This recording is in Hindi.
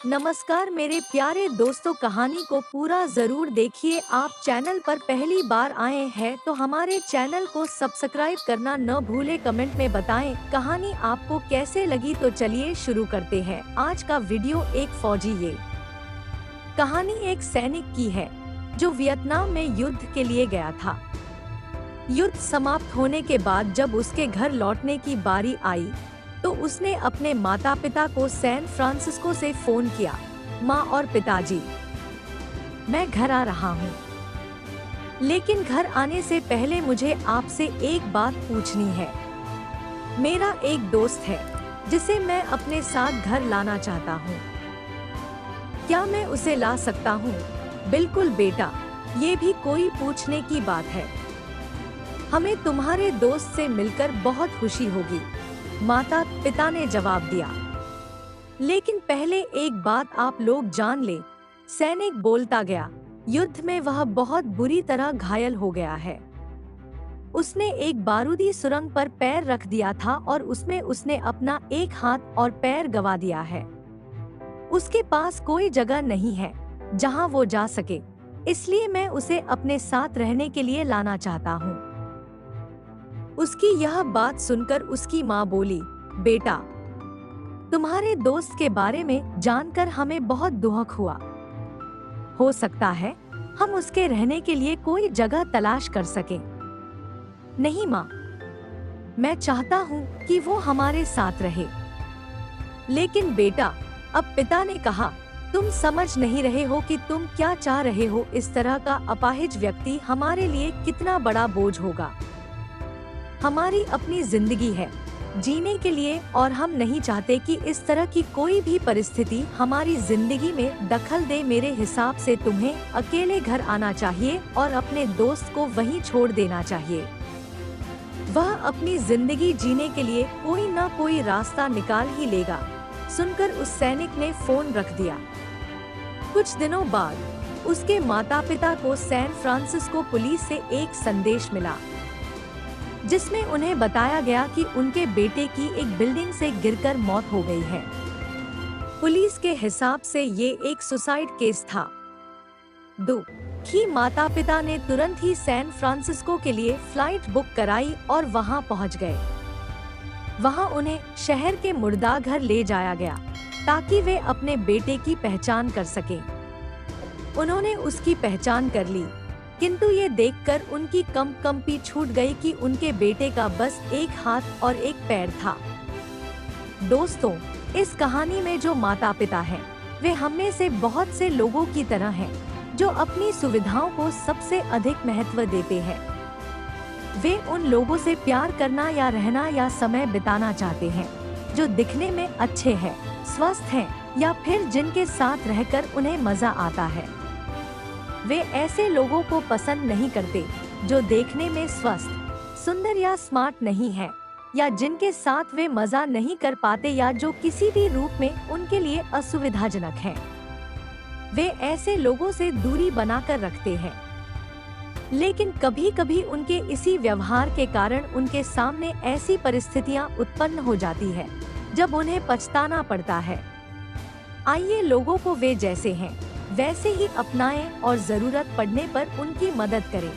नमस्कार मेरे प्यारे दोस्तों, कहानी को पूरा जरूर देखिए। आप चैनल पर पहली बार आए हैं तो हमारे चैनल को सब्सक्राइब करना न भूले। कमेंट में बताएं कहानी आपको कैसे लगी। तो चलिए शुरू करते हैं आज का वीडियो। एक फौजी। ये कहानी एक सैनिक की है जो वियतनाम में युद्ध के लिए गया था। युद्ध समाप्त होने के बाद जब उसके घर लौटने की बारी आई तो उसने अपने माता पिता को सैन फ्रांसिस्को से फोन किया। माँ और पिताजी, मैं घर आ रहा हूँ, लेकिन घर आने से पहले मुझे आपसे एक बात पूछनी है। मेरा एक दोस्त है जिसे मैं अपने साथ घर लाना चाहता हूँ। क्या मैं उसे ला सकता हूँ? बिल्कुल बेटा, ये भी कोई पूछने की बात है। हमें तुम्हारे दोस्त से मिलकर बहुत खुशी होगी, माता पिता ने जवाब दिया। लेकिन पहले एक बात आप लोग जान ले, सैनिक बोलता गया, युद्ध में वह बहुत बुरी तरह घायल हो गया है। उसने एक बारूदी सुरंग पर पैर रख दिया था और उसमें उसने अपना एक हाथ और पैर गंवा दिया है। उसके पास कोई जगह नहीं है जहां वो जा सके, इसलिए मैं उसे अपने साथ रहने के लिए लाना चाहता हूँ। उसकी यह बात सुनकर उसकी माँ बोली, बेटा, तुम्हारे दोस्त के बारे में जानकर हमें बहुत दुख हुआ। हो सकता है हम उसके रहने के लिए कोई जगह तलाश कर सकें। नहीं माँ, मैं चाहता हूँ कि वो हमारे साथ रहे। लेकिन बेटा, अब पिता ने कहा, तुम समझ नहीं रहे हो कि तुम क्या चाह रहे हो। इस तरह का अपाहिज व्यक्ति हमारे लिए कितना बड़ा बोझ होगा। हमारी अपनी जिंदगी है जीने के लिए और हम नहीं चाहते कि इस तरह की कोई भी परिस्थिति हमारी जिंदगी में दखल दे। मेरे हिसाब से तुम्हें अकेले घर आना चाहिए और अपने दोस्त को वहीं छोड़ देना चाहिए। वह अपनी जिंदगी जीने के लिए कोई ना कोई रास्ता निकाल ही लेगा। सुनकर उस सैनिक ने फोन रख दिया। कुछ दिनों बाद उसके माता पिता को सैन फ्रांसिस्को पुलिस से एक संदेश मिला जिसमें उन्हें बताया गया कि उनके बेटे की एक बिल्डिंग से गिरकर मौत हो गई है। पुलिस के हिसाब से ये एक सुसाइड केस था। दुखी माता पिता ने तुरंत ही सैन फ्रांसिस्को के लिए फ्लाइट बुक कराई और वहां पहुंच गए। वहां उन्हें शहर के मुर्दाघर ले जाया गया ताकि वे अपने बेटे की पहचान कर सकें। उन्होंने उसकी पहचान कर ली, किंतु ये देखकर उनकी कंपी छूट गई कि उनके बेटे का बस एक हाथ और एक पैर था। दोस्तों, इस कहानी में जो माता पिता हैं, वे हम में से बहुत से लोगों की तरह हैं जो अपनी सुविधाओं को सबसे अधिक महत्व देते हैं। वे उन लोगों से प्यार करना या रहना या समय बिताना चाहते हैं जो दिखने में अच्छे हैं, स्वस्थ हैं या फिर जिनके साथ रहकर उन्हें मजा आता है। वे ऐसे लोगों को पसंद नहीं करते जो देखने में स्वस्थ, सुंदर या स्मार्ट नहीं है, या जिनके साथ वे मजा नहीं कर पाते या जो किसी भी रूप में उनके लिए असुविधाजनक हैं। वे ऐसे लोगों से दूरी बनाकर रखते हैं। लेकिन कभी कभी उनके इसी व्यवहार के कारण उनके सामने ऐसी परिस्थितियां उत्पन्न हो जाती है जब उन्हें पछताना पड़ता है। आइए लोगों को वे जैसे हैं वैसे ही अपनाएं और जरूरत पड़ने पर उनकी मदद करें।